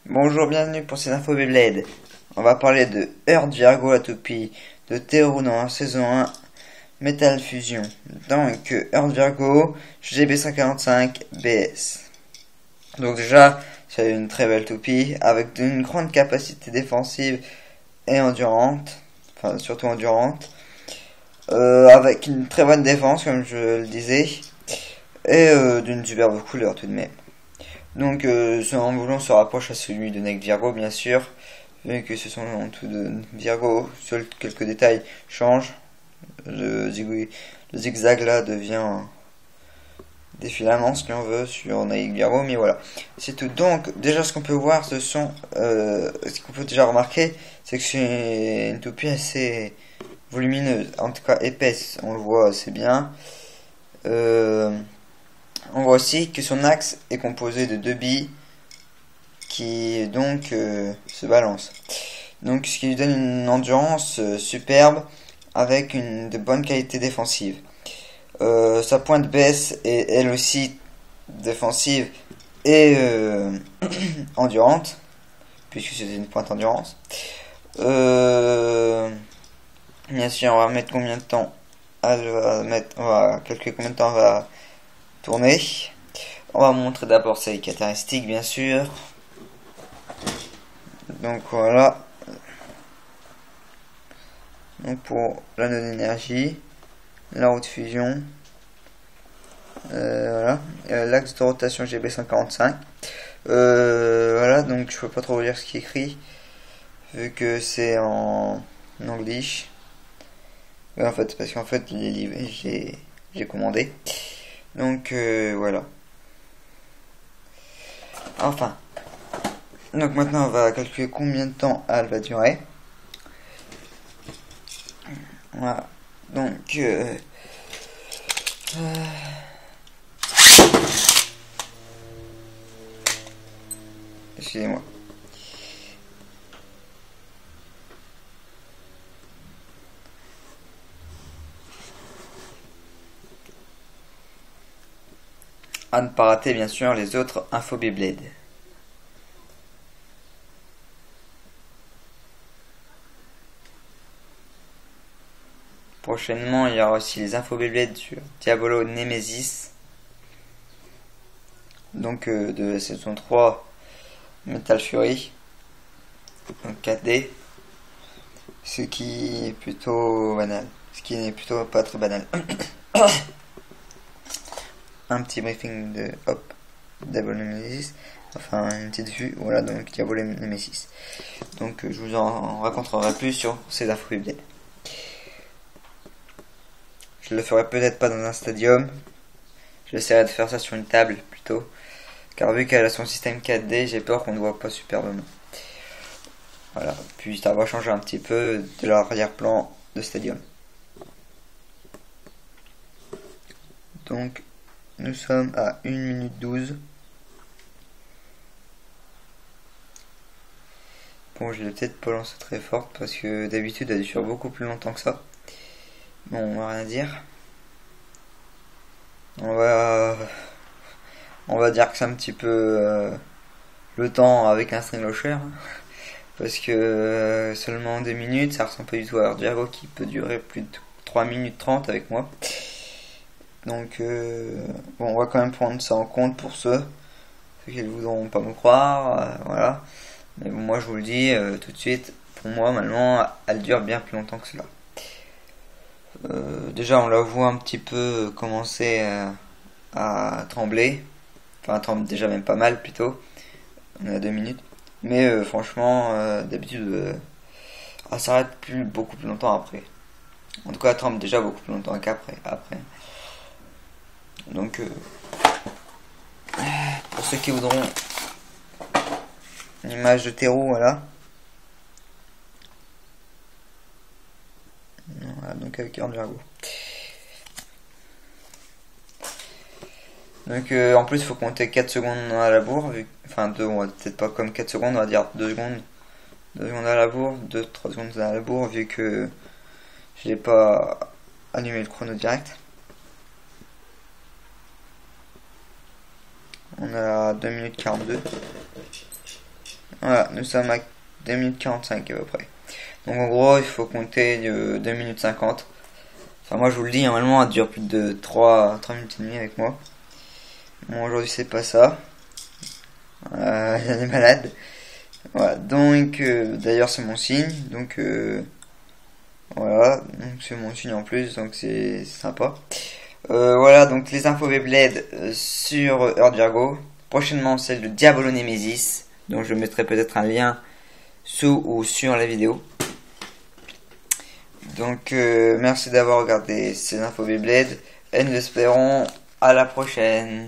Bonjour, bienvenue pour ces infos Beyblade. On va parler de Earth Virgo la toupie, de Théo dans la saison 1, Metal Fusion. Donc Earth Virgo, GB145 BS. Donc déjà, c'est une très belle toupie avec une grande capacité défensive et endurante, enfin surtout endurante, avec une très bonne défense comme je le disais, et d'une superbe couleur tout de même. Donc son emblème se rapproche à celui de Neck Virgo bien sûr, vu que ce sont en tout de Virgo, seuls quelques détails changent. Le zigzag là devient des filaments si on veut sur Neck Virgo, mais voilà. C'est tout. Donc déjà ce qu'on peut voir, ce qu'on peut déjà remarquer, c'est que c'est une toupie assez volumineuse, en tout cas épaisse, on le voit assez bien. On voit aussi que son axe est composé de deux billes qui donc se balancent. Donc ce qui lui donne une endurance superbe avec de bonnes qualités défensives. Sa pointe baisse est elle aussi défensive et endurante, puisque c'est une pointe endurance. Bien sûr, on va mettre combien de temps on va calculer combien de temps elle va tourner. On va montrer d'abord ses caractéristiques, bien sûr. Donc voilà. Donc pour l'anneau d'énergie, la roue de fusion, voilà, l'axe de rotation GB145. Voilà, donc je peux pas trop vous lire ce qui est écrit vu que c'est en anglish. En fait, parce qu'en fait, j'ai commandé. Donc voilà. Enfin. Donc maintenant, on va calculer combien de temps elle va durer. Voilà. Donc excusez-moi. À ne pas rater bien sûr les autres infos Beyblade. Prochainement, il y aura aussi les infos Beyblade sur Diabolo Nemesis. Donc de la saison 3 Metal Fury. Donc 4D. Ce qui est plutôt banal. Ce qui n'est plutôt pas très banal. Un petit briefing de Diablo Nemesis. Enfin une petite vue. Voilà donc Diablo Nemesis. Donc je vous en raconterai plus sur ces infos Beyblade. Je le ferai peut-être pas dans un stadium. J'essaierai de faire ça sur une table plutôt. Car vu qu'elle a son système 4D, j'ai peur qu'on ne voit pas superbement. Voilà. Puis ça va changer un petit peu de l'arrière-plan de stadium. Donc nous sommes à 1 minute 12. Bon, je l'ai peut-être pas lancé très forte parce que d'habitude elle dure beaucoup plus longtemps que ça. Bon, on va rien dire. On va dire que c'est un petit peu le temps avec un string lasher. Parce que seulement 2 minutes, ça ressemble pas du tout à Virgo qui peut durer plus de 3 minutes 30 avec moi. Donc bon, on va quand même prendre ça en compte pour ceux qui ne voudront pas me croire. Voilà. Mais bon, moi je vous le dis tout de suite, pour moi maintenant elle dure bien plus longtemps que cela. Déjà on la voit un petit peu commencer à trembler. Enfin, tremble déjà même pas mal plutôt. On est à 2 minutes. Mais franchement, d'habitude, elle s'arrête beaucoup plus longtemps après. En tout cas, elle tremble déjà beaucoup plus longtemps qu'après. Donc, pour ceux qui voudront une image de terreau, voilà. Voilà, donc avec Earth Virgo. Donc en plus il faut compter 4 secondes à la bourre, enfin 2, on va peut-être pas comme 4 secondes, on va dire 2 secondes. 2 secondes à la bourre, 2-3 secondes à la bourre vu que je n'ai pas allumé le chrono direct. On a 2 minutes 42. Voilà, nous sommes à 2 minutes 45 à peu près. Donc en gros, il faut compter 2 minutes 50. Enfin, moi je vous le dis, normalement, elle dure plus de 3 minutes et demie avec moi. Bon, aujourd'hui, c'est pas ça. Il est malade. Voilà, donc, d'ailleurs, c'est mon signe. Donc, voilà, donc c'est mon signe en plus, donc c'est sympa. Voilà, donc les infos Beyblade sur Earth Virgo. Prochainement, celle de Diabolo Nemesis. Donc, je mettrai peut-être un lien sous ou sur la vidéo. Donc, merci d'avoir regardé ces infos Beyblade. Et nous espérons à la prochaine.